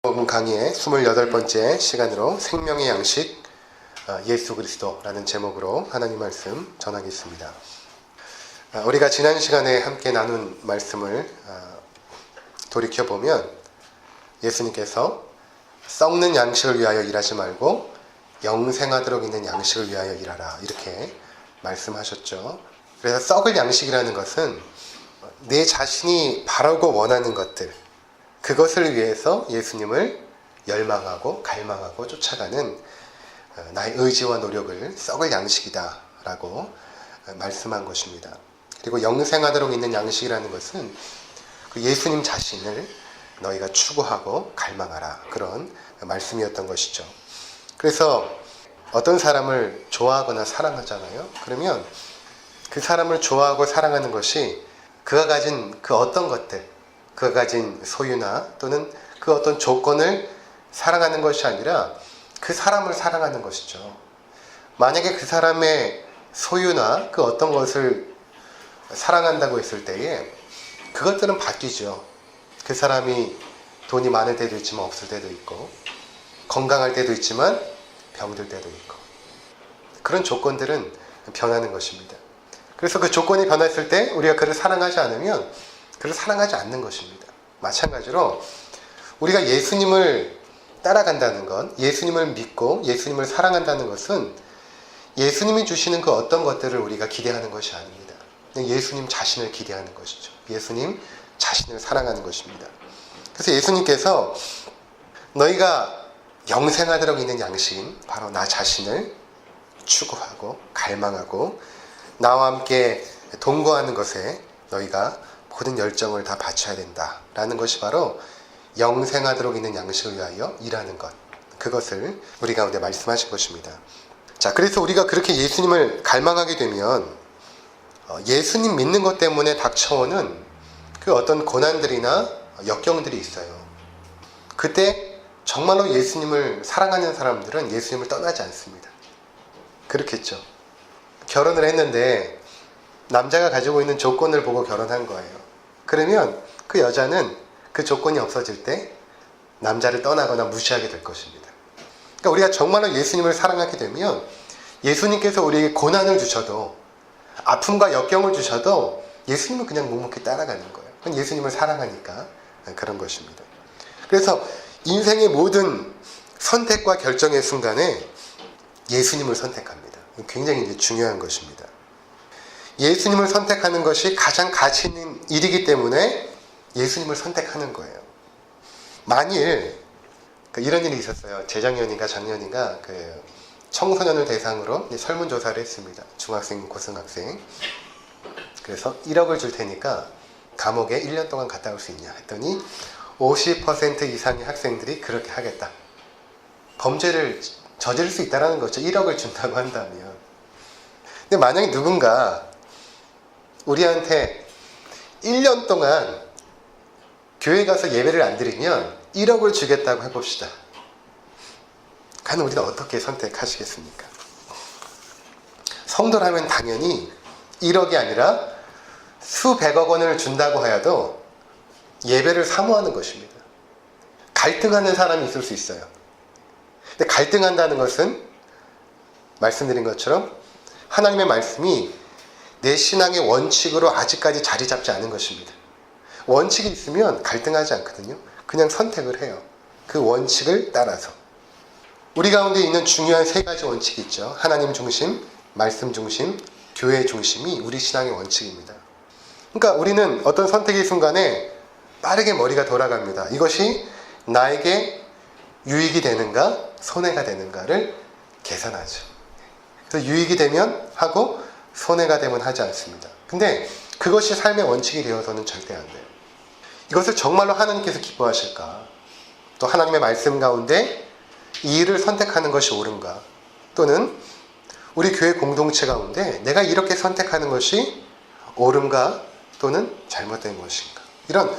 복음 강의의 28번째 시간으로 생명의 양식 예수 그리스도라는 제목으로 하나님 말씀 전하겠습니다. 우리가 지난 시간에 함께 나눈 말씀을 돌이켜보면 예수님께서 썩는 양식을 위하여 일하지 말고 영생하도록 있는 양식을 위하여 일하라, 이렇게 말씀하셨죠. 그래서 썩을 양식이라는 것은 내 자신이 바라고 원하는 것들, 그것을 위해서 예수님을 열망하고 갈망하고 쫓아가는 나의 의지와 노력을 썩을 양식이다 라고 말씀한 것입니다. 그리고 영생하도록 있는 양식이라는 것은 그 예수님 자신을 너희가 추구하고 갈망하라, 그런 말씀이었던 것이죠. 그래서 어떤 사람을 좋아하거나 사랑하잖아요. 그러면 그 사람을 좋아하고 사랑하는 것이 그가 가진 그 어떤 것들, 그가 가진 소유나 또는 그 어떤 조건을 사랑하는 것이 아니라 그 사람을 사랑하는 것이죠. 만약에 그 사람의 소유나 그 어떤 것을 사랑한다고 했을 때에 그것들은 바뀌죠. 그 사람이 돈이 많을 때도 있지만 없을 때도 있고, 건강할 때도 있지만 병들 때도 있고, 그런 조건들은 변하는 것입니다. 그래서 그 조건이 변했을 때 우리가 그를 사랑하지 않으면 그를 사랑하지 않는 것입니다. 마찬가지로 우리가 예수님을 따라간다는 것, 예수님을 믿고 예수님을 사랑한다는 것은 예수님이 주시는 그 어떤 것들을 우리가 기대하는 것이 아닙니다. 예수님 자신을 기대하는 것이죠. 예수님 자신을 사랑하는 것입니다. 그래서 예수님께서 너희가 영생하도록 있는 양식인 바로 나 자신을 추구하고 갈망하고 나와 함께 동거하는 것에 너희가 모든 열정을 다 바쳐야 된다라는 것이 바로 영생하도록 있는 양식을 위하여 일하는 것, 그것을 우리 가운데 말씀하신 것입니다. 자, 그래서 우리가 그렇게 예수님을 갈망하게 되면 예수님 믿는 것 때문에 닥쳐오는 그 어떤 고난들이나 역경들이 있어요. 그때 정말로 예수님을 사랑하는 사람들은 예수님을 떠나지 않습니다. 그렇겠죠. 결혼을 했는데 남자가 가지고 있는 조건을 보고 결혼한 거예요. 그러면 그 여자는 그 조건이 없어질 때 남자를 떠나거나 무시하게 될 것입니다. 그러니까 우리가 정말로 예수님을 사랑하게 되면 예수님께서 우리에게 고난을 주셔도, 아픔과 역경을 주셔도 예수님은 그냥 묵묵히 따라가는 거예요. 그건 예수님을 사랑하니까 그런 것입니다. 그래서 인생의 모든 선택과 결정의 순간에 예수님을 선택합니다. 굉장히 이제 중요한 것입니다. 예수님을 선택하는 것이 가장 가치 있는 일이기 때문에 예수님을 선택하는 거예요. 만일 이런 일이 있었어요. 재작년인가 작년인가 청소년을 대상으로 설문조사를 했습니다. 중학생, 고등학생. 그래서 1억을 줄 테니까 감옥에 1년 동안 갔다 올 수 있냐 했더니 50% 이상의 학생들이 그렇게 하겠다. 범죄를 저지를 수 있다는 거죠. 1억을 준다고 한다면. 근데 만약에 누군가 우리한테 1년 동안 교회 가서 예배를 안 드리면 1억을 주겠다고 해봅시다. 과연 우리는 어떻게 선택하시겠습니까? 성도라면 당연히 1억이 아니라 수백억 원을 준다고 하여도 예배를 사모하는 것입니다. 갈등하는 사람이 있을 수 있어요. 근데 갈등한다는 것은 말씀드린 것처럼 하나님의 말씀이 내 신앙의 원칙으로 아직까지 자리 잡지 않은 것입니다. 원칙이 있으면 갈등하지 않거든요. 그냥 선택을 해요. 그 원칙을 따라서. 우리 가운데 있는 중요한 3가지 원칙이 있죠. 하나님 중심, 말씀 중심, 교회 중심이 우리 신앙의 원칙입니다. 그러니까 우리는 어떤 선택의 순간에 빠르게 머리가 돌아갑니다. 이것이 나에게 유익이 되는가 손해가 되는가를 계산하죠. 그래서 유익이 되면 하고 손해가 되면 하지 않습니다. 근데 그것이 삶의 원칙이 되어서는 절대 안 돼요. 이것을 정말로 하나님께서 기뻐하실까? 또 하나님의 말씀 가운데 이 일을 선택하는 것이 옳은가? 또는 우리 교회 공동체 가운데 내가 이렇게 선택하는 것이 옳은가? 또는 잘못된 것인가? 이런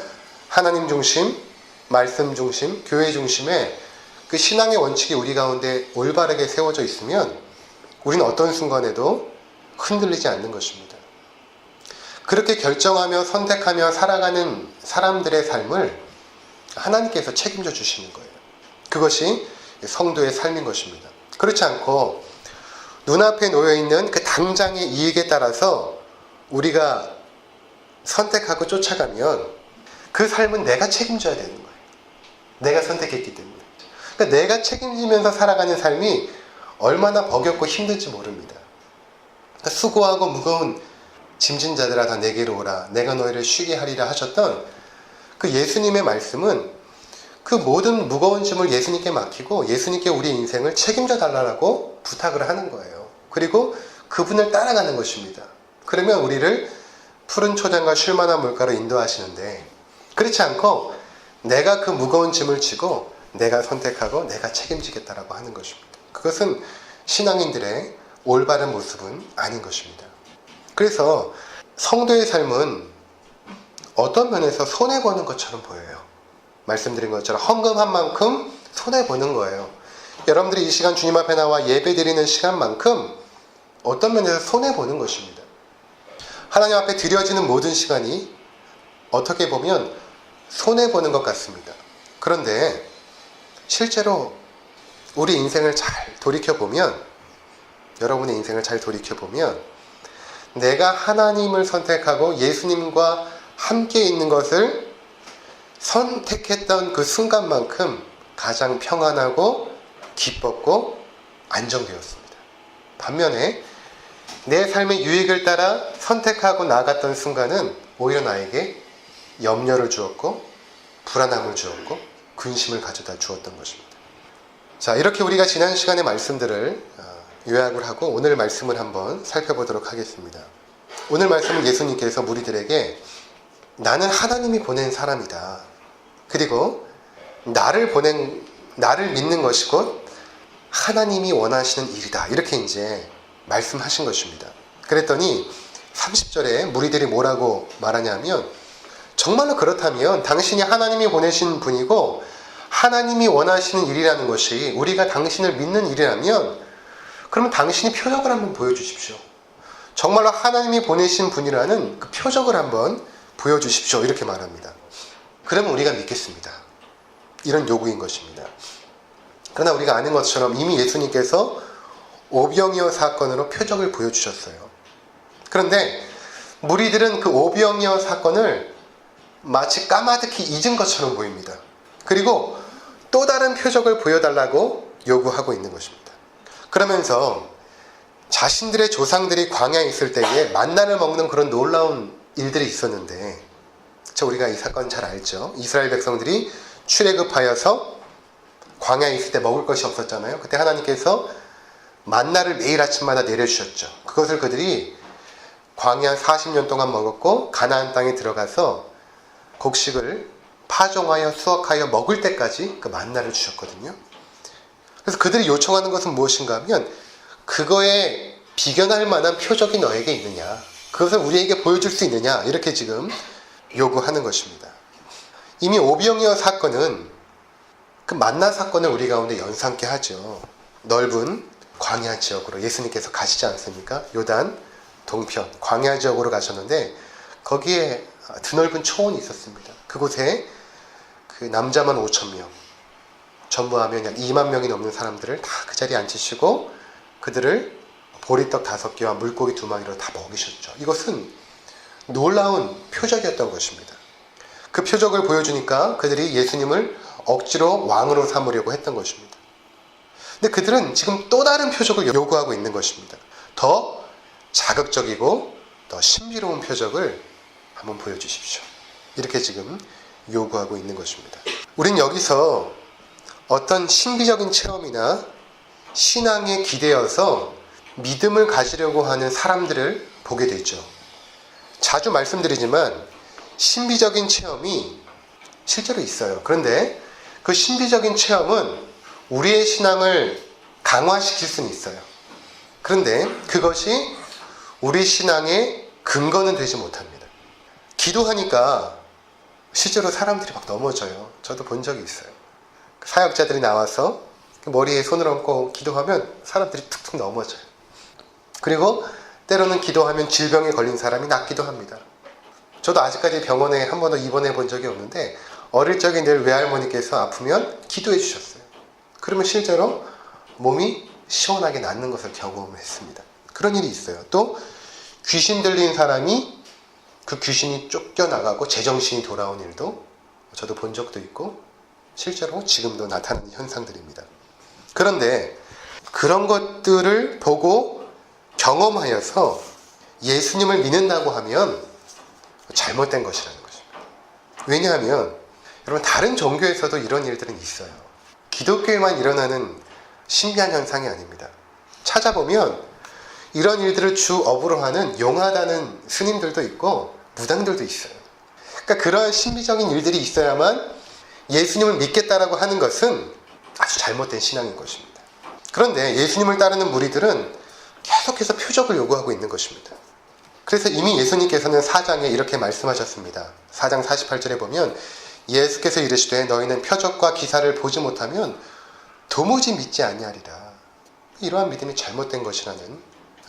하나님 중심, 말씀 중심, 교회 중심의 그 신앙의 원칙이 우리 가운데 올바르게 세워져 있으면 우리는 어떤 순간에도 흔들리지 않는 것입니다. 그렇게 결정하며 선택하며 살아가는 사람들의 삶을 하나님께서 책임져 주시는 거예요. 그것이 성도의 삶인 것입니다. 그렇지 않고 눈앞에 놓여있는 그 당장의 이익에 따라서 우리가 선택하고 쫓아가면 그 삶은 내가 책임져야 되는 거예요. 내가 선택했기 때문에. 그러니까 내가 책임지면서 살아가는 삶이 얼마나 버겁고 힘든지 모릅니다. 그러니까 수고하고 무거운 짐진 자들아 다 내게로 오라 내가 너희를 쉬게 하리라 하셨던 그 예수님의 말씀은 그 모든 무거운 짐을 예수님께 맡기고 예수님께 우리 인생을 책임져 달라고 부탁을 하는 거예요. 그리고 그분을 따라가는 것입니다. 그러면 우리를 푸른 초장과 쉴만한 물가로 인도하시는데, 그렇지 않고 내가 그 무거운 짐을 지고 내가 선택하고 내가 책임지겠다라고 하는 것입니다. 그것은 신앙인들의 올바른 모습은 아닌 것입니다. 그래서 성도의 삶은 어떤 면에서 손해보는 것처럼 보여요. 말씀드린 것처럼 헌금한 만큼 손해보는 거예요. 여러분들이 이 시간 주님 앞에 나와 예배 드리는 시간만큼 어떤 면에서 손해보는 것입니다. 하나님 앞에 드려지는 모든 시간이 어떻게 보면 손해보는 것 같습니다. 그런데 실제로 우리 인생을 잘 돌이켜보면, 여러분의 인생을 잘 돌이켜보면 내가 하나님을 선택하고 예수님과 함께 있는 것을 선택했던 그 순간만큼 가장 평안하고 기뻤고 안정되었습니다. 반면에 내 삶의 유익을 따라 선택하고 나아갔던 순간은 오히려 나에게 염려를 주었고 불안함을 주었고 근심을 가져다 주었던 것입니다. 자, 이렇게 우리가 지난 시간의 말씀들을 요약을 하고 오늘 말씀을 한번 살펴보도록 하겠습니다. 오늘 말씀은 예수님께서 무리들에게 나는 하나님이 보낸 사람이다. 그리고 나를 믿는 것이 곧 하나님이 원하시는 일이다. 이렇게 이제 말씀하신 것입니다. 그랬더니 30절에 무리들이 뭐라고 말하냐면, 정말로 그렇다면 당신이 하나님이 보내신 분이고 하나님이 원하시는 일이라는 것이 우리가 당신을 믿는 일이라면 그러면 당신이 표적을 한번 보여주십시오. 정말로 하나님이 보내신 분이라는 그 표적을 한번 보여주십시오. 이렇게 말합니다. 그러면 우리가 믿겠습니다. 이런 요구인 것입니다. 그러나 우리가 아는 것처럼 이미 예수님께서 오병이어 사건으로 표적을 보여주셨어요. 그런데 무리들은 그 오병이어 사건을 마치 까마득히 잊은 것처럼 보입니다. 그리고 또 다른 표적을 보여달라고 요구하고 있는 것입니다. 그러면서 자신들의 조상들이 광야에 있을 때에 만나를 먹는 그런 놀라운 일들이 있었는데, 우리가 이 사건 잘 알죠. 이스라엘 백성들이 출애굽하여서 광야에 있을 때 먹을 것이 없었잖아요. 그때 하나님께서 만나를 매일 아침마다 내려주셨죠. 그것을 그들이 광야 40년 동안 먹었고 가나안 땅에 들어가서 곡식을 파종하여 수확하여 먹을 때까지 그 만나를 주셨거든요. 그래서 그들이 요청하는 것은 무엇인가 하면 그거에 비견할 만한 표적이 너에게 있느냐, 그것을 우리에게 보여줄 수 있느냐, 이렇게 지금 요구하는 것입니다. 이미 오병이어 사건은 그 만나 사건을 우리 가운데 연상케 하죠. 넓은 광야 지역으로 예수님께서 가시지 않습니까? 요단 동편 광야 지역으로 가셨는데 거기에 드넓은 초원이 있었습니다. 그곳에 그 남자만 5,000명, 전부하면 약 2만 명이 넘는 사람들을 다 그 자리에 앉히시고 그들을 보리떡 5개와 물고기 2마리로 다 먹이셨죠. 이것은 놀라운 표적이었던 것입니다. 그 표적을 보여주니까 그들이 예수님을 억지로 왕으로 삼으려고 했던 것입니다. 근데 그들은 지금 또 다른 표적을 요구하고 있는 것입니다. 더 자극적이고 더 신비로운 표적을 한번 보여주십시오. 이렇게 지금 요구하고 있는 것입니다. 우린 여기서 어떤 신비적인 체험이나 신앙에 기대어서 믿음을 가지려고 하는 사람들을 보게 되죠. 자주 말씀드리지만 신비적인 체험이 실제로 있어요. 그런데 그 신비적인 체험은 우리의 신앙을 강화시킬 수는 있어요. 그런데 그것이 우리 신앙의 근거는 되지 못합니다. 기도하니까 실제로 사람들이 막 넘어져요. 저도 본 적이 있어요. 사역자들이 나와서 머리에 손을 얹고 기도하면 사람들이 툭툭 넘어져요. 그리고 때로는 기도하면 질병에 걸린 사람이 낫기도 합니다. 저도 아직까지 병원에 한 번도 입원해 본 적이 없는데 어릴 적에 늘 외할머니께서 아프면 기도해 주셨어요. 그러면 실제로 몸이 시원하게 낫는 것을 경험했습니다. 그런 일이 있어요. 또 귀신 들린 사람이 그 귀신이 쫓겨나가고 제정신이 돌아온 일도 저도 본 적도 있고 실제로 지금도 나타나는 현상들입니다. 그런데 그런 것들을 보고 경험하여서 예수님을 믿는다고 하면 잘못된 것이라는 것입니다. 왜냐하면 여러분 다른 종교에서도 이런 일들은 있어요. 기독교에만 일어나는 신비한 현상이 아닙니다. 찾아보면 이런 일들을 주 업으로 하는 용하다는 스님들도 있고 무당들도 있어요. 그러니까 그러한 신비적인 일들이 있어야만 예수님을 믿겠다라고 하는 것은 아주 잘못된 신앙인 것입니다. 그런데 예수님을 따르는 무리들은 계속해서 표적을 요구하고 있는 것입니다. 그래서 이미 예수님께서는 4장에 이렇게 말씀하셨습니다. 4장 48절에 보면 예수께서 이르시되 너희는 표적과 기사를 보지 못하면 도무지 믿지 아니하리라. 이러한 믿음이 잘못된 것이라는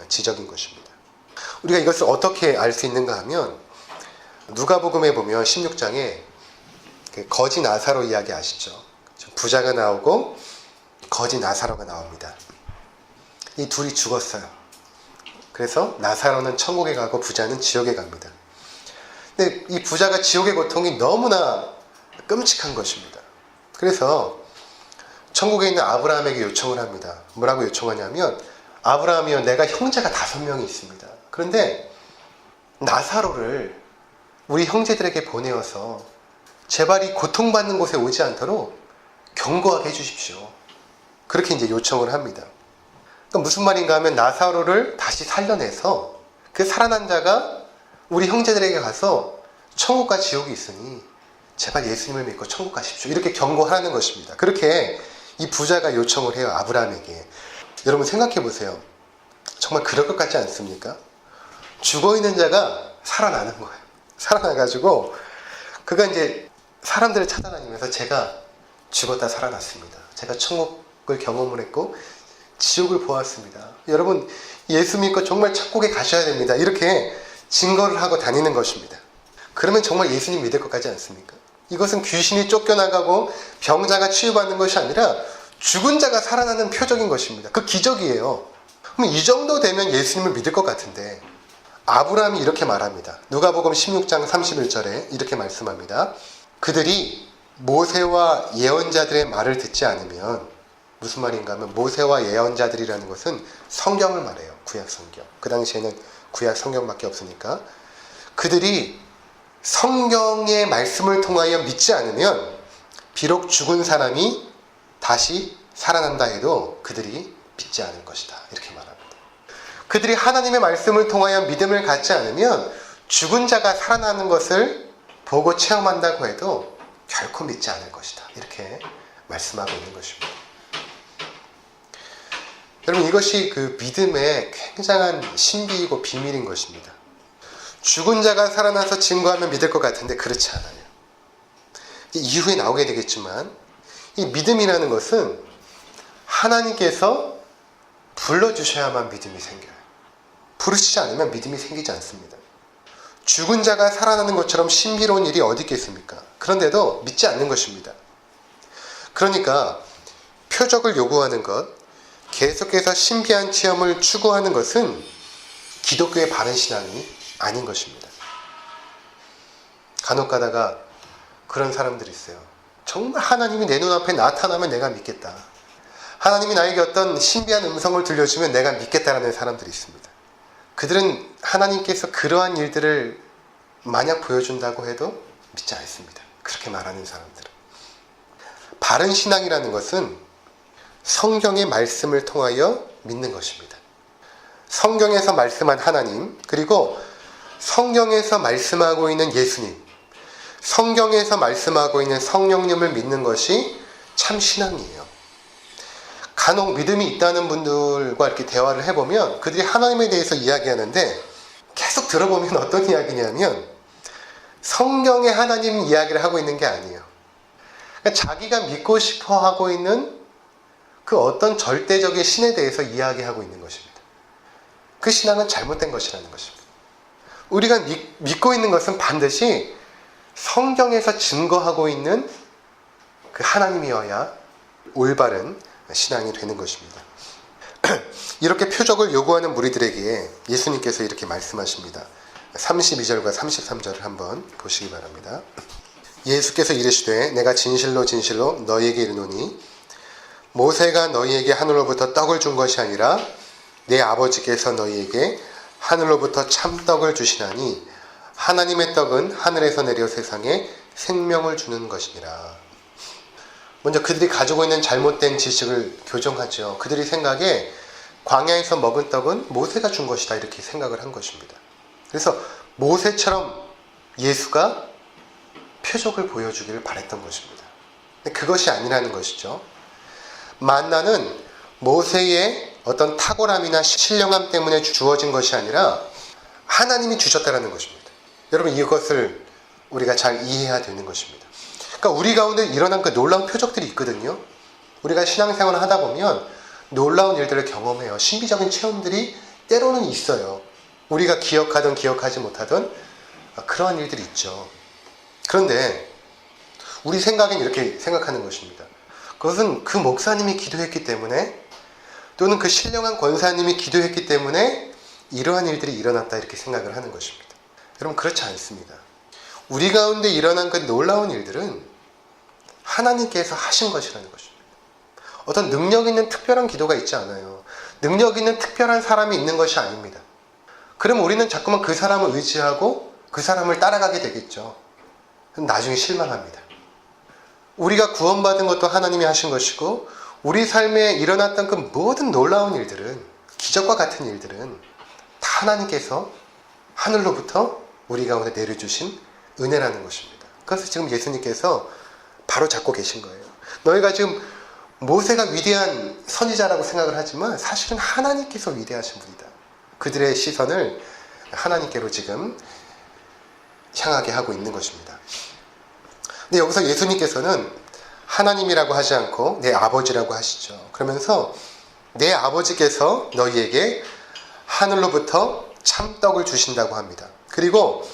지적인 것입니다. 우리가 이것을 어떻게 알 수 있는가 하면 누가복음에 보면 16장에 거지 나사로 이야기 아시죠? 부자가 나오고 거지 나사로가 나옵니다. 이 둘이 죽었어요. 그래서 나사로는 천국에 가고 부자는 지옥에 갑니다. 근데 이 부자가 지옥의 고통이 너무나 끔찍한 것입니다. 그래서 천국에 있는 아브라함에게 요청을 합니다. 뭐라고 요청하냐면 아브라함이여 내가 형제가 5명이 있습니다. 그런데 나사로를 우리 형제들에게 보내어서 제발 이 고통받는 곳에 오지 않도록 경고하게 해주십시오. 그렇게 이제 요청을 합니다. 그러니까 무슨 말인가 하면 나사로를 다시 살려내서 그 살아난 자가 우리 형제들에게 가서 천국과 지옥이 있으니 제발 예수님을 믿고 천국 가십시오. 이렇게 경고하라는 것입니다. 그렇게 이 부자가 요청을 해요. 아브라함에게. 여러분 생각해 보세요. 정말 그럴 것 같지 않습니까? 죽어있는 자가 살아나는 거예요. 살아나가지고 그가 이제 사람들을 찾아다니면서 제가 죽었다 살아났습니다. 제가 천국을 경험을 했고 지옥을 보았습니다. 여러분 예수 믿고 정말 천국에 가셔야 됩니다. 이렇게 증거를 하고 다니는 것입니다. 그러면 정말 예수님 믿을 것 같지 않습니까? 이것은 귀신이 쫓겨나가고 병자가 치유받는 것이 아니라 죽은 자가 살아나는 표적인 것입니다. 그 기적이에요. 그럼 이 정도 되면 예수님을 믿을 것 같은데 아브라함이 이렇게 말합니다. 누가복음 16장 31절에 이렇게 말씀합니다. 그들이 모세와 예언자들의 말을 듣지 않으면 무슨 말인가 하면 모세와 예언자들이라는 것은 성경을 말해요. 구약 성경. 그 당시에는 구약 성경밖에 없으니까 그들이 성경의 말씀을 통하여 믿지 않으면 비록 죽은 사람이 다시 살아난다 해도 그들이 믿지 않을 것이다. 이렇게 말합니다. 그들이 하나님의 말씀을 통하여 믿음을 갖지 않으면 죽은 자가 살아나는 것을 보고 체험한다고 해도 결코 믿지 않을 것이다. 이렇게 말씀하고 있는 것입니다. 여러분 이것이 그 믿음의 굉장한 신비이고 비밀인 것입니다. 죽은 자가 살아나서 증거하면 믿을 것 같은데 그렇지 않아요. 이후에 나오게 되겠지만 이 믿음이라는 것은 하나님께서 불러주셔야만 믿음이 생겨요. 부르시지 않으면 믿음이 생기지 않습니다. 죽은 자가 살아나는 것처럼 신비로운 일이 어디 있겠습니까? 그런데도 믿지 않는 것입니다. 그러니까 표적을 요구하는 것, 계속해서 신비한 체험을 추구하는 것은 기독교의 바른 신앙이 아닌 것입니다. 간혹 가다가 그런 사람들이 있어요. 정말 하나님이 내 눈앞에 나타나면 내가 믿겠다. 하나님이 나에게 어떤 신비한 음성을 들려주면 내가 믿겠다라는 사람들이 있습니다. 그들은 하나님께서 그러한 일들을 만약 보여준다고 해도 믿지 않습니다. 그렇게 말하는 사람들은. 바른 신앙이라는 것은 성경의 말씀을 통하여 믿는 것입니다. 성경에서 말씀한 하나님, 그리고 성경에서 말씀하고 있는 예수님, 성경에서 말씀하고 있는 성령님을 믿는 것이 참 신앙이에요. 간혹 믿음이 있다는 분들과 이렇게 대화를 해보면 그들이 하나님에 대해서 이야기하는데 계속 들어보면 어떤 이야기냐면 성경의 하나님 이야기를 하고 있는 게 아니에요. 그러니까 자기가 믿고 싶어 하고 있는 그 어떤 절대적인 신에 대해서 이야기하고 있는 것입니다. 그 신앙은 잘못된 것이라는 것입니다. 우리가 믿고 있는 것은 반드시 성경에서 증거하고 있는 그 하나님이어야 올바른 신앙이 되는 것입니다. 이렇게 표적을 요구하는 무리들에게 예수님께서 이렇게 말씀하십니다. 32절과 33절을 한번 보시기 바랍니다. 예수께서 이르시되 내가 진실로 진실로 너희에게 이르노니 모세가 너희에게 하늘로부터 떡을 준 것이 아니라 내 아버지께서 너희에게 하늘로부터 참떡을 주시나니 하나님의 떡은 하늘에서 내려 세상에 생명을 주는 것이니라. 먼저 그들이 가지고 있는 잘못된 지식을 교정하죠. 그들이 생각에 광야에서 먹은 떡은 모세가 준 것이다 이렇게 생각을 한 것입니다. 그래서 모세처럼 예수가 표적을 보여주기를 바랬던 것입니다. 근데 그것이 아니라는 것이죠. 만나는 모세의 어떤 탁월함이나 신령함 때문에 주어진 것이 아니라 하나님이 주셨다는 것입니다. 여러분 이것을 우리가 잘 이해해야 되는 것입니다. 그러니까 우리 가운데 일어난 그 놀라운 표적들이 있거든요. 우리가 신앙생활을 하다 보면 놀라운 일들을 경험해요. 신비적인 체험들이 때로는 있어요. 우리가 기억하든 기억하지 못하든 그러한 일들이 있죠. 그런데 우리 생각엔 이렇게 생각하는 것입니다. 그것은 그 목사님이 기도했기 때문에 또는 그 신령한 권사님이 기도했기 때문에 이러한 일들이 일어났다 이렇게 생각을 하는 것입니다. 여러분 그렇지 않습니다. 우리 가운데 일어난 그 놀라운 일들은 하나님께서 하신 것이라는 것입니다. 어떤 능력 있는 특별한 기도가 있지 않아요. 능력 있는 특별한 사람이 있는 것이 아닙니다. 그럼 우리는 자꾸만 그 사람을 의지하고 그 사람을 따라가게 되겠죠. 나중에 실망합니다. 우리가 구원받은 것도 하나님이 하신 것이고 우리 삶에 일어났던 그 모든 놀라운 일들은 기적과 같은 일들은 다 하나님께서 하늘로부터 우리 가운데 내려주신 은혜라는 것입니다. 그래서 지금 예수님께서 바로 잡고 계신 거예요. 너희가 지금 모세가 위대한 선지자라고 생각을 하지만 사실은 하나님께서 위대하신 분이다. 그들의 시선을 하나님께로 지금 향하게 하고 있는 것입니다. 근데 여기서 예수님께서는 하나님이라고 하지 않고 내 아버지라고 하시죠. 그러면서 내 아버지께서 너희에게 하늘로부터 참떡을 주신다고 합니다. 그리고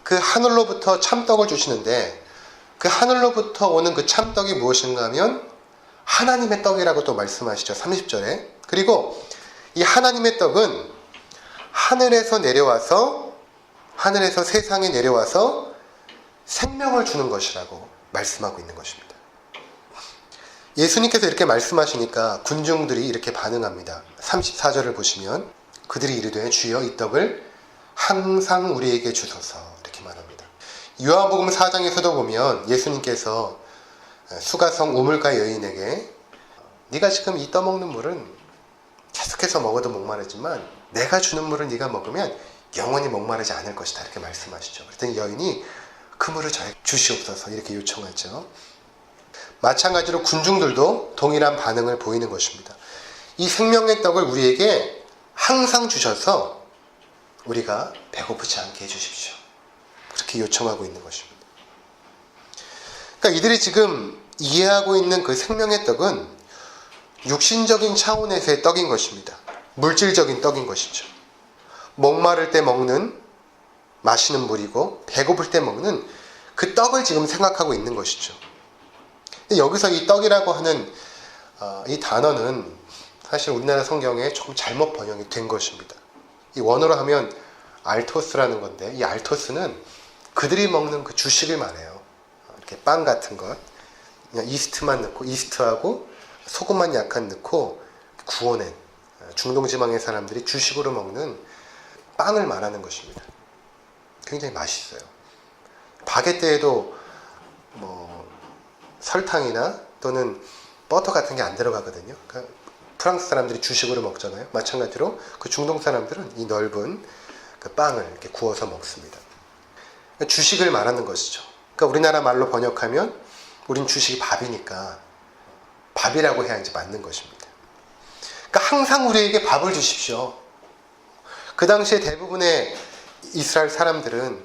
그 하늘로부터 참떡을 주시는데 그 하늘로부터 오는 그 참떡이 무엇인가 하면 하나님의 떡이라고 또 말씀하시죠. 30절에. 그리고 이 하나님의 떡은 하늘에서 세상에 내려와서 생명을 주는 것이라고 말씀하고 있는 것입니다. 예수님께서 이렇게 말씀하시니까 군중들이 이렇게 반응합니다. 34절을 보시면 그들이 이르되 주여 이 떡을 항상 우리에게 주소서 이렇게 말합니다. 요한복음 4장에서도 보면 예수님께서 수가성 우물가 여인에게 네가 지금 이 떠먹는 물은 계속해서 먹어도 목마르지만 내가 주는 물을 네가 먹으면 영원히 목마르지 않을 것이다 이렇게 말씀하시죠. 그랬더니 여인이 그 물을 저에게 주시옵소서 이렇게 요청하죠. 마찬가지로 군중들도 동일한 반응을 보이는 것입니다. 이 생명의 떡을 우리에게 항상 주셔서 우리가 배고프지 않게 해주십시오. 그렇게 요청하고 있는 것입니다. 그러니까 이들이 지금 이해하고 있는 그 생명의 떡은 육신적인 차원에서의 떡인 것입니다. 물질적인 떡인 것이죠. 목마를 때 먹는 마시는 물이고 배고플 때 먹는 그 떡을 지금 생각하고 있는 것이죠. 근데 여기서 이 떡이라고 하는 이 단어는 사실 우리나라 성경에 조금 잘못 번역이 된 것입니다. 이 원어로 하면 알토스라는 건데 이 알토스는 그들이 먹는 그 주식을 말해요. 이렇게 빵 같은 것 그냥 이스트만 넣고 이스트하고 소금만 약간 넣고 구워낸 중동지방의 사람들이 주식으로 먹는 빵을 말하는 것입니다. 굉장히 맛있어요. 바게트에도 뭐 설탕이나 또는 버터 같은 게 안 들어가거든요. 그러니까 프랑스 사람들이 주식으로 먹잖아요. 마찬가지로 그 중동 사람들은 이 넓은 그 빵을 이렇게 구워서 먹습니다. 그러니까 주식을 말하는 것이죠. 그러니까 우리나라 말로 번역하면 우린 주식이 밥이니까 밥이라고 해야 이제 맞는 것입니다. 그러니까 항상 우리에게 밥을 주십시오. 그 당시에 대부분의 이스라엘 사람들은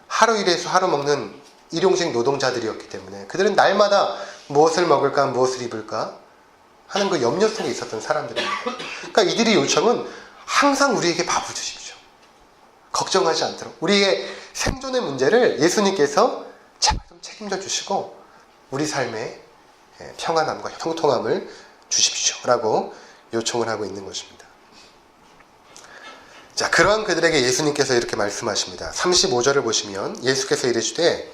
하루 일해서 하루 먹는 일용직 노동자들이었기 때문에 그들은 날마다 무엇을 먹을까 무엇을 입을까 하는 그 염려 속에 있었던 사람들입니다. 그러니까 이들의 요청은 항상 우리에게 밥을 주십시오. 걱정하지 않도록 우리의 생존의 문제를 예수님께서 책임져 주시고 우리 삶에 평안함과 형통함을 주십시오 라고 요청을 하고 있는 것입니다. 자, 그러한 그들에게 예수님께서 이렇게 말씀하십니다. 35절을 보시면 예수께서 이르시되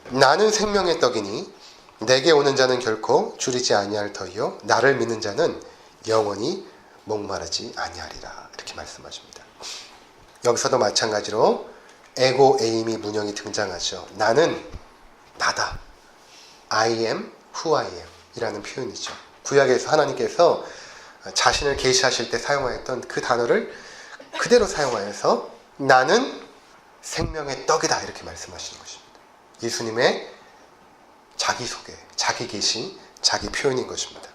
나는 생명의 떡이니 내게 오는 자는 결코 줄이지 아니할 터이요 나를 믿는 자는 영원히 목마르지 아니하리라 이렇게 말씀하십니다. 여기서도 마찬가지로 에고 에이미 문형이 등장하죠. 나는 나다. I am who I am 이라는 표현이죠. 구약에서 하나님께서 자신을 계시하실 때 사용하였던 그 단어를 그대로 사용하여서 나는 생명의 떡이다 이렇게 말씀하시는 것입니다. 예수님의 자기소개, 자기 계시, 자기 표현인 것입니다.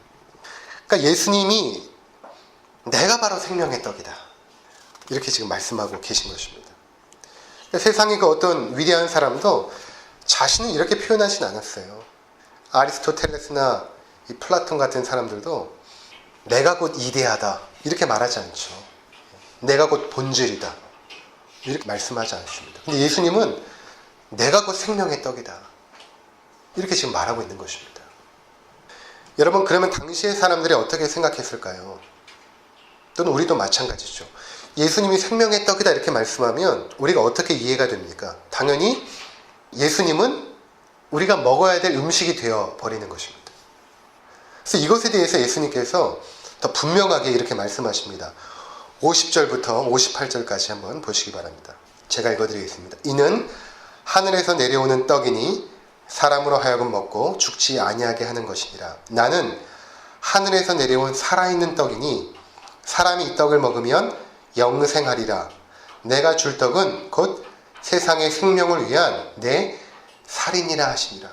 그러니까 예수님이 내가 바로 생명의 떡이다 이렇게 지금 말씀하고 계신 것입니다. 세상의 그 어떤 위대한 사람도 자신은 이렇게 표현하진 않았어요. 아리스토텔레스나 이 플라톤 같은 사람들도 내가 곧 이데아다 이렇게 말하지 않죠. 내가 곧 본질이다 이렇게 말씀하지 않습니다. 근데 예수님은 내가 곧 생명의 떡이다 이렇게 지금 말하고 있는 것입니다. 여러분, 그러면 당시의 사람들이 어떻게 생각했을까요? 또는 우리도 마찬가지죠. 예수님이 생명의 떡이다 이렇게 말씀하면 우리가 어떻게 이해가 됩니까? 당연히 예수님은 우리가 먹어야 될 음식이 되어 버리는 것입니다. 그래서 이것에 대해서 예수님께서 더 분명하게 이렇게 말씀하십니다. 50절부터 58절까지 한번 보시기 바랍니다. 제가 읽어드리겠습니다. 이는 하늘에서 내려오는 떡이니 사람으로 하여금 먹고 죽지 아니하게 하는 것이니라. 나는 하늘에서 내려온 살아있는 떡이니 사람이 이 떡을 먹으면 영생하리라. 내가 줄 떡은 곧 세상의 생명을 위한 내 살이니라 하시니라.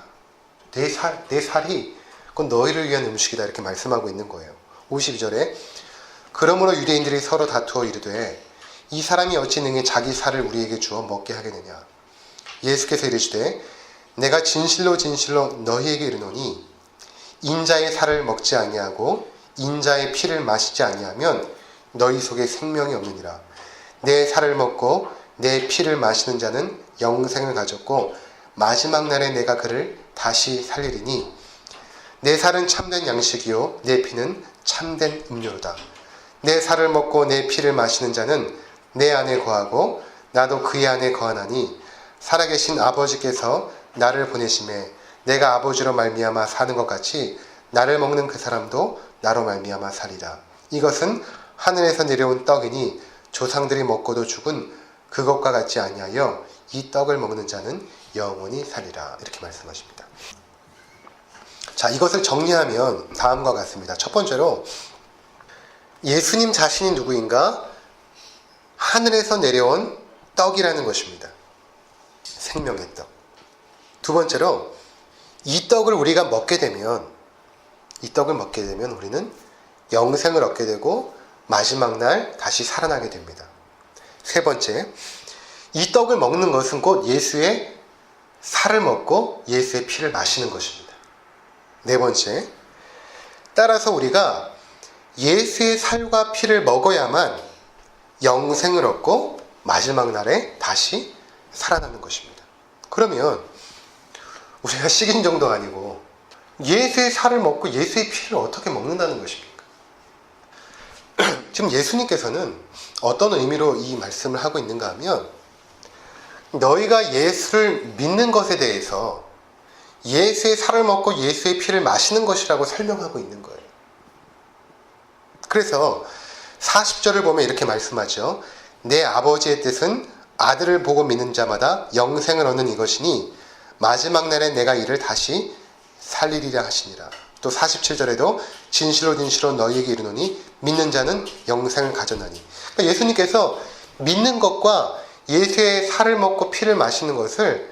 내 살이 곧 너희를 위한 음식이다 이렇게 말씀하고 있는 거예요. 52절에 그러므로 유대인들이 서로 다투어 이르되 이 사람이 어찌 능히 자기 살을 우리에게 주어 먹게 하겠느냐. 예수께서 이르시되 내가 진실로 진실로 너희에게 이르노니 인자의 살을 먹지 아니하고 인자의 피를 마시지 아니하면 너희 속에 생명이 없느니라. 내 살을 먹고 내 피를 마시는 자는 영생을 가졌고 마지막 날에 내가 그를 다시 살리리니 내 살은 참된 양식이요 내 피는 참된 음료로다. 내 살을 먹고 내 피를 마시는 자는 내 안에 거하고 나도 그의 안에 거하나니 살아계신 아버지께서 나를 보내심에 내가 아버지로 말미암아 사는 것 같이 나를 먹는 그 사람도 나로 말미암아 살리라. 이것은 하늘에서 내려온 떡이니 조상들이 먹고도 죽은 그것과 같지 아니하여 이 떡을 먹는 자는 영원히 살리라. 이렇게 말씀하십니다. 자, 이것을 정리하면 다음과 같습니다. 첫 번째로 예수님 자신이 누구인가? 하늘에서 내려온 떡이라는 것입니다. 생명의 떡. 두 번째로 이 떡을 우리가 먹게 되면 우리는 영생을 얻게 되고 마지막 날 다시 살아나게 됩니다. 세 번째, 이 떡을 먹는 것은 곧 예수의 살을 먹고 예수의 피를 마시는 것입니다. 네 번째, 따라서 우리가 예수의 살과 피를 먹어야만 영생을 얻고 마지막 날에 다시 살아나는 것입니다. 그러면 우리가 식인 정도가 아니고 예수의 살을 먹고 예수의 피를 어떻게 먹는다는 것입니까? 지금 예수님께서는 어떤 의미로 이 말씀을 하고 있는가 하면 너희가 예수를 믿는 것에 대해서 예수의 살을 먹고 예수의 피를 마시는 것이라고 설명하고 있는 거예요. 그래서 40절을 보면 이렇게 말씀하죠. 내 아버지의 뜻은 아들을 보고 믿는 자마다 영생을 얻는 이것이니 마지막 날에 내가 이를 다시 살리리라 하시니라. 또 47절에도 진실로 진실로 너희에게 이르노니 믿는 자는 영생을 가졌나니. 그러니까 예수님께서 믿는 것과 예수의 살을 먹고 피를 마시는 것을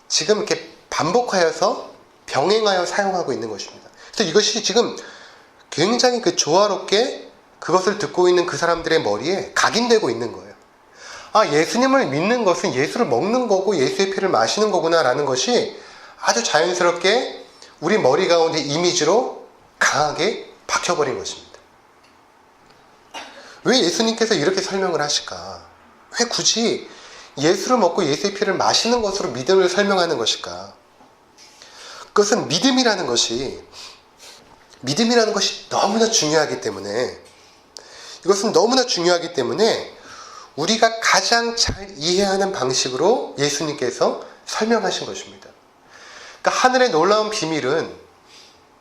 지금 이렇게 반복하여서 병행하여 사용하고 있는 것입니다. 그래서 이것이 지금 굉장히 조화롭게 그것을 듣고 있는 그 사람들의 머리에 각인되고 있는 거예요. 아, 예수님을 믿는 것은 예수를 먹는 거고 예수의 피를 마시는 거구나 라는 것이 아주 자연스럽게 우리 머리 가운데 이미지로 강하게 박혀버린 것입니다. 왜 예수님께서 이렇게 설명을 하실까? 왜 굳이 예수를 먹고 예수의 피를 마시는 것으로 믿음을 설명하는 것일까? 그것은 믿음이라는 것이 너무나 중요하기 때문에, 이것은 너무나 중요하기 때문에 우리가 가장 잘 이해하는 방식으로 예수님께서 설명하신 것입니다. 그러니까 하늘의 놀라운 비밀은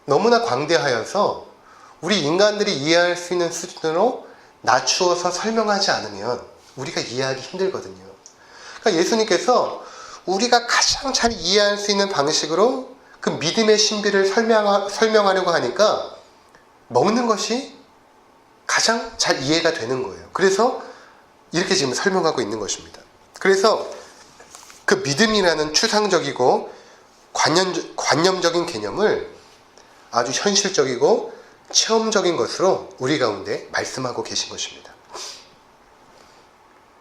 너무나 광대하여서 우리 인간들이 이해할 수 있는 수준으로 낮추어서 설명하지 않으면 우리가 이해하기 힘들거든요. 그러니까 예수님께서 우리가 가장 잘 이해할 수 있는 방식으로 그 믿음의 신비를 설명하려고 하니까 먹는 것이 가장 잘 이해가 되는 거예요. 그래서 이렇게 지금 설명하고 있는 것입니다. 그래서 그 믿음이라는 추상적이고 관념적인 개념을 아주 현실적이고 체험적인 것으로 우리 가운데 말씀하고 계신 것입니다.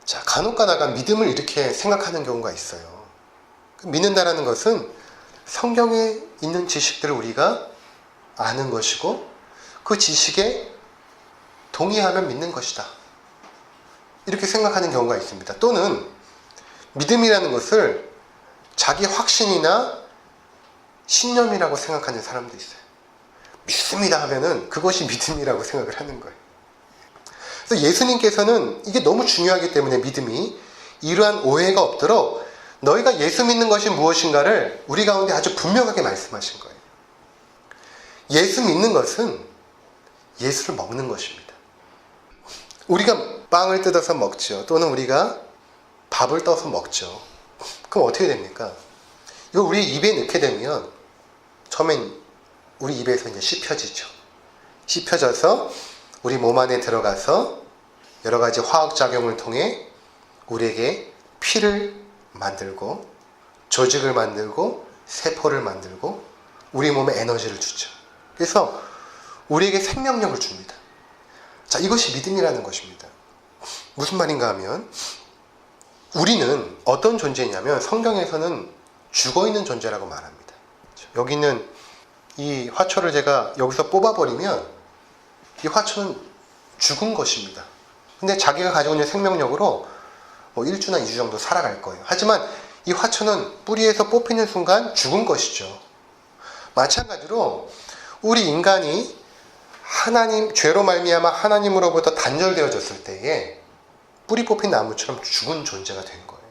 자, 간혹가다가 믿음을 이렇게 생각하는 경우가 있어요. 믿는다라는 것은 성경에 있는 지식들을 우리가 아는 것이고 그 지식에 동의하면 믿는 것이다, 이렇게 생각하는 경우가 있습니다. 또는 믿음이라는 것을 자기 확신이나 신념이라고 생각하는 사람도 있어요. 믿습니다 하면은 그것이 믿음이라고 생각을 하는 거예요. 그래서 예수님께서는 이게 너무 중요하기 때문에 믿음이 이러한 오해가 없도록 너희가 예수 믿는 것이 무엇인가를 우리 가운데 아주 분명하게 말씀하신 거예요. 예수 믿는 것은 예수를 먹는 것입니다. 우리가 빵을 뜯어서 먹죠. 또는 우리가 밥을 떠서 먹죠. 그럼 어떻게 됩니까? 이거 우리 입에 넣게 되면 처음엔 우리 입에서 이제 씹혀지죠. 씹혀져서 우리 몸 안에 들어가서 여러 가지 화학작용을 통해 우리에게 피를 만들고 조직을 만들고 세포를 만들고 우리 몸에 에너지를 주죠. 그래서 우리에게 생명력을 줍니다. 자, 이것이 믿음이라는 것입니다. 무슨 말인가 하면 우리는 어떤 존재냐면 성경에서는 죽어있는 존재라고 말합니다. 여기 있는 이 화초를 제가 여기서 뽑아버리면 이 화초는 죽은 것입니다. 근데 자기가 가지고 있는 생명력으로 뭐 1주나 2주 정도 살아갈 거예요. 하지만 이 화초는 뿌리에서 뽑히는 순간 죽은 것이죠. 마찬가지로 우리 인간이 죄로 말미암아 하나님으로부터 단절되어졌을 때에 뿌리 뽑힌 나무처럼 죽은 존재가 된 거예요.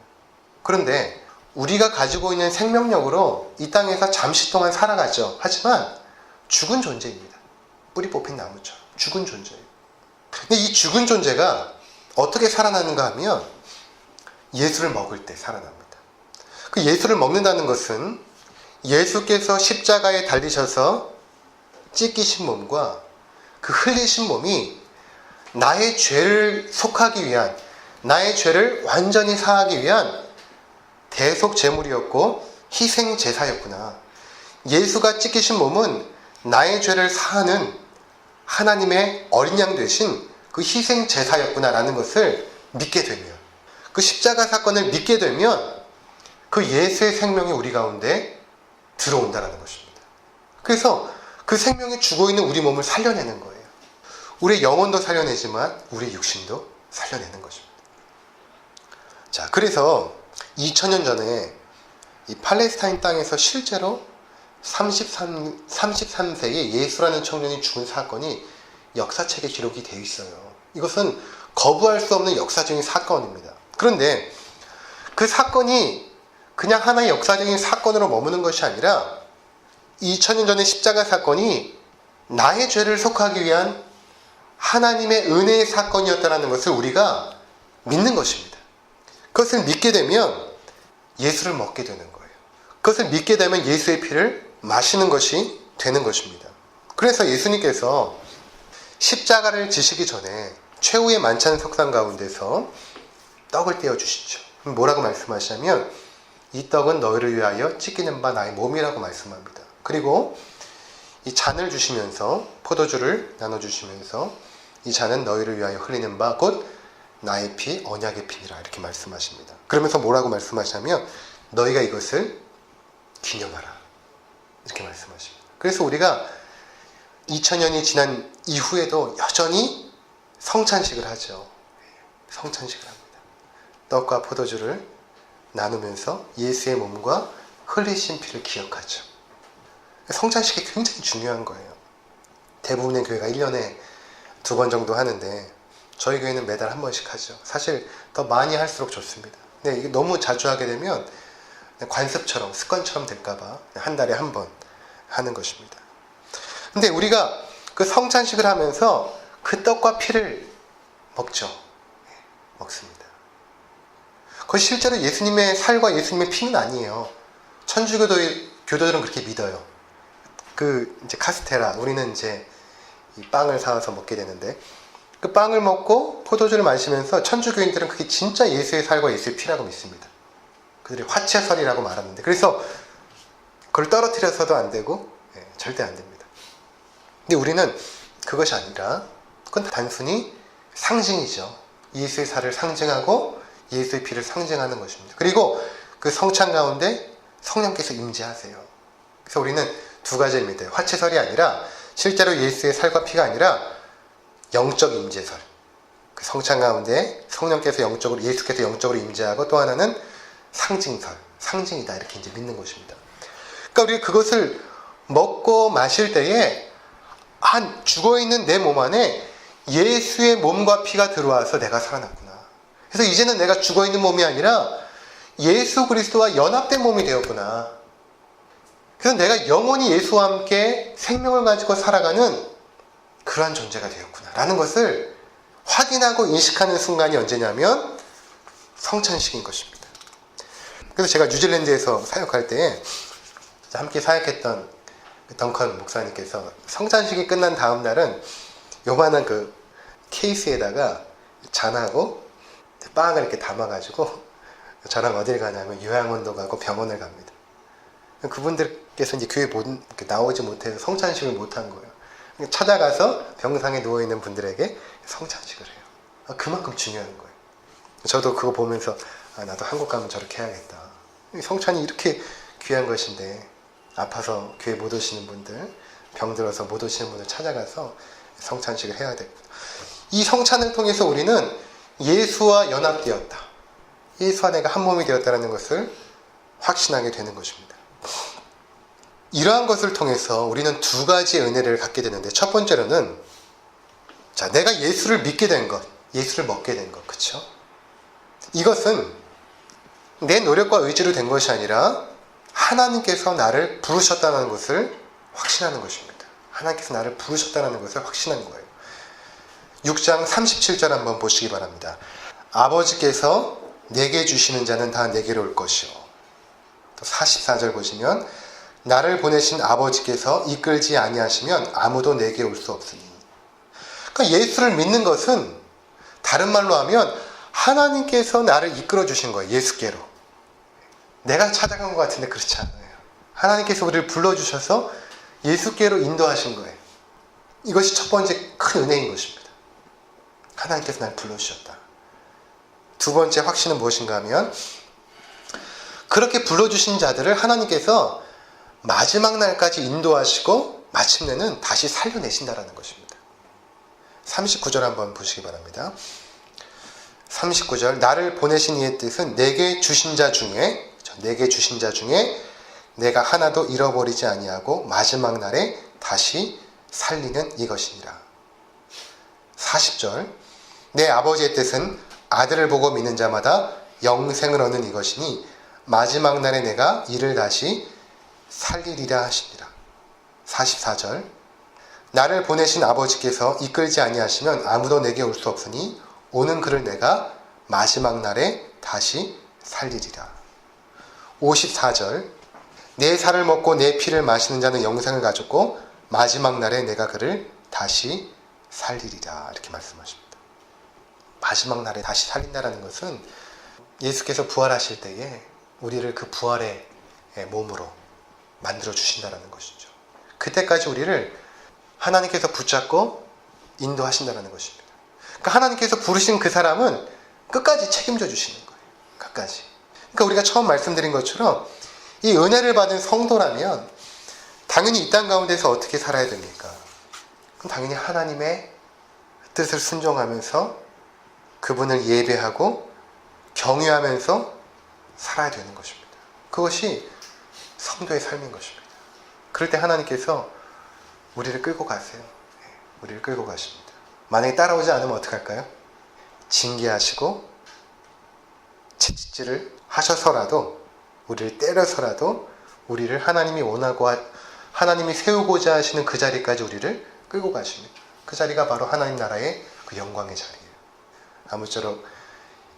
그런데 우리가 가지고 있는 생명력으로 이 땅에서 잠시 동안 살아가죠. 하지만 죽은 존재입니다. 뿌리 뽑힌 나무처럼 죽은 존재예요. 근데 이 죽은 존재가 어떻게 살아나는가 하면 예수를 먹을 때 살아납니다. 그 예수를 먹는다는 것은 예수께서 십자가에 달리셔서 찢기신 몸과 그 흘리신 몸이 나의 죄를 속하기 위한, 나의 죄를 완전히 사하기 위한 대속 제물이었고 희생 제사였구나. 예수가 찢기신 몸은 나의 죄를 사하는 하나님의 어린 양 되신 그 희생 제사였구나라는 것을 믿게 되면, 그 십자가 사건을 믿게 되면 그 예수의 생명이 우리 가운데 들어온다는 것입니다. 그래서 그 생명이 죽어있는 우리 몸을 살려내는 거예요. 우리의 영혼도 살려내지만 우리의 육신도 살려내는 것입니다. 자, 그래서 2000년 전에 이 팔레스타인 땅에서 실제로 33세의 예수라는 청년이 죽은 사건이 역사책에 기록이 되어 있어요. 이것은 거부할 수 없는 역사적인 사건입니다. 그런데 그 사건이 그냥 하나의 역사적인 사건으로 머무는 것이 아니라 2000년 전의 십자가 사건이 나의 죄를 속하기 위한 하나님의 은혜의 사건이었다는 것을 우리가 믿는 것입니다. 그것을 믿게 되면 예수를 먹게 되는 거예요. 그것을 믿게 되면 예수의 피를 마시는 것이 되는 것입니다. 그래서 예수님께서 십자가를 지시기 전에 최후의 만찬 석상 가운데서 떡을 떼어 주시죠. 뭐라고 말씀하시냐면 이 떡은 너희를 위하여 찢기는 바 나의 몸이라고 말씀합니다. 그리고 이 잔을 주시면서 포도주를 나눠주시면서 이 잔은 너희를 위하여 흘리는 바 곧 나의 피 언약의 피니라 이렇게 말씀하십니다. 그러면서 뭐라고 말씀하시냐면 너희가 이것을 기념하라 이렇게 말씀하십니다. 그래서 우리가 2000년이 지난 이후에도 여전히 성찬식을 하죠. 성찬식을 합니다. 떡과 포도주를 나누면서 예수의 몸과 흘리신 피를 기억하죠. 성찬식이 굉장히 중요한 거예요. 대부분의 교회가 1년에 2번 정도 하는데 저희 교회는 매달 한 번씩 하죠. 사실 더 많이 할수록 좋습니다. 근데 이게 너무 자주 하게 되면 관습처럼 습관처럼 될까봐 한 달에 한 번 하는 것입니다. 근데 우리가 그 성찬식을 하면서 그 떡과 피를 먹죠. 먹습니다. 그것이 실제로 예수님의 살과 예수님의 피는 아니에요. 천주교도의 교도들은 그렇게 믿어요. 그 이제 카스테라, 우리는 이제 이 빵을 사와서 먹게 되는데 그 빵을 먹고 포도주를 마시면서 천주교인들은 그게 진짜 예수의 살과 예수의 피라고 믿습니다. 그들이 화채설이라고 말하는데 그래서 그걸 떨어뜨려서도 안 되고 절대 안 됩니다. 근데 우리는 그것이 아니라 그건 단순히 상징이죠. 예수의 살을 상징하고 예수의 피를 상징하는 것입니다. 그리고 그 성찬 가운데 성령께서 임재하세요. 그래서 우리는 두 가지를 믿어요. 화채설이 아니라 실제로 예수의 살과 피가 아니라 영적 임재설. 그 성찬 가운데 성령께서 영적으로, 예수께서 영적으로 임재하고 또 하나는 상징설, 상징이다 이렇게 이제 믿는 것입니다. 그러니까 우리가 그것을 먹고 마실 때에 죽어있는 내 몸 안에 예수의 몸과 피가 들어와서 내가 살아났구나. 그래서 이제는 내가 죽어있는 몸이 아니라 예수 그리스도와 연합된 몸이 되었구나. 그래서 내가 영원히 예수와 함께 생명을 가지고 살아가는 그러한 존재가 되었구나 라는 것을 확인하고 인식하는 순간이 언제냐면 성찬식인 것입니다. 그래서 제가 뉴질랜드에서 사역할 때 함께 사역했던 덩컨 목사님께서 성찬식이 끝난 다음 날은 요만한 그 케이스에다가 잔하고 빵을 이렇게 담아가지고 저랑 어딜 가냐면 요양원도 가고 병원을 갑니다. 그분들께서 이제 교회 나오지 못해서 성찬식을 못한 거예요. 찾아가서 병상에 누워있는 분들에게 성찬식을 해요. 그만큼 중요한 거예요. 저도 그거 보면서 나도 한국 가면 저렇게 해야겠다. 성찬이 이렇게 귀한 것인데 아파서 교회 못 오시는 분들, 병들어서 못 오시는 분들 찾아가서 성찬식을 해야 되고 이 성찬을 통해서 우리는 예수와 연합되었다. 예수와 내가 한 몸이 되었다는 것을 확신하게 되는 것입니다. 이러한 것을 통해서 우리는 두 가지의 은혜를 갖게 되는데 첫 번째로는 내가 예수를 믿게 된 것, 예수를 먹게 된 것, 그렇죠? 이것은 내 노력과 의지로 된 것이 아니라 하나님께서 나를 부르셨다는 것을 확신하는 것입니다. 하나님께서 나를 부르셨다는 것을 확신한 거예요. 6장 37절 한번 보시기 바랍니다. 아버지께서 내게 주시는 자는 다 내게로 올 것이요. 또 44절 보시면 나를 보내신 아버지께서 이끌지 아니하시면 아무도 내게 올 수 없으니. 그러니까 예수를 믿는 것은 다른 말로 하면 하나님께서 나를 이끌어 주신 거예요. 예수께로. 내가 찾아간 것 같은데 그렇지 않아요. 하나님께서 우리를 불러주셔서 예수께로 인도하신 거예요. 이것이 첫 번째 큰 은혜인 것입니다. 하나님께서 나를 불러주셨다. 두 번째 확신은 무엇인가 하면 그렇게 불러주신 자들을 하나님께서 마지막 날까지 인도하시고 마침내는 다시 살려내신다라는 것입니다. 39절 한번 보시기 바랍니다. 39절 나를 보내신 이의 뜻은 내게 주신 자 중에 내가 하나도 잃어버리지 아니하고 마지막 날에 다시 살리는 이것이니라. 40절 내 아버지의 뜻은 아들을 보고 믿는 자마다 영생을 얻는 이것이니 마지막 날에 내가 이를 다시 살리리라 하시니라. 44절 나를 보내신 아버지께서 이끌지 아니하시면 아무도 내게 올 수 없으니 오는 그를 내가 마지막 날에 다시 살리리라. 54절 내 살을 먹고 내 피를 마시는 자는 영생을 가졌고 마지막 날에 내가 그를 다시 살리리라. 이렇게 말씀하십니다. 마지막 날에 다시 살린다는 것은 예수께서 부활하실 때에 우리를 그 부활의 몸으로 만들어 주신다는 것이죠. 그때까지 우리를 하나님께서 붙잡고 인도하신다는 것입니다. 그러니까 하나님께서 부르신 그 사람은 끝까지 책임져 주시는 거예요. 끝까지. 그러니까 우리가 처음 말씀드린 것처럼 이 은혜를 받은 성도라면 당연히 이 땅 가운데서 어떻게 살아야 됩니까? 그럼 당연히 하나님의 뜻을 순종하면서 그분을 예배하고 경외하면서 살아야 되는 것입니다. 그것이 성도의 삶인 것입니다. 그럴 때 하나님께서 우리를 끌고 가세요. 우리를 끌고 가십니다. 만약에 따라오지 않으면 어떡할까요? 징계하시고 채찍질을 하셔서라도, 우리를 때려서라도 우리를 하나님이 원하고 하나님이 세우고자 하시는 그 자리까지 우리를 끌고 가십니다. 그 자리가 바로 하나님 나라의 그 영광의 자리예요. 아무쪼록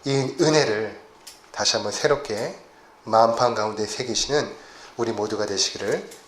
이 은혜를 다시 한번 새롭게 마음판 가운데 새기시는 우리 모두가 되시기를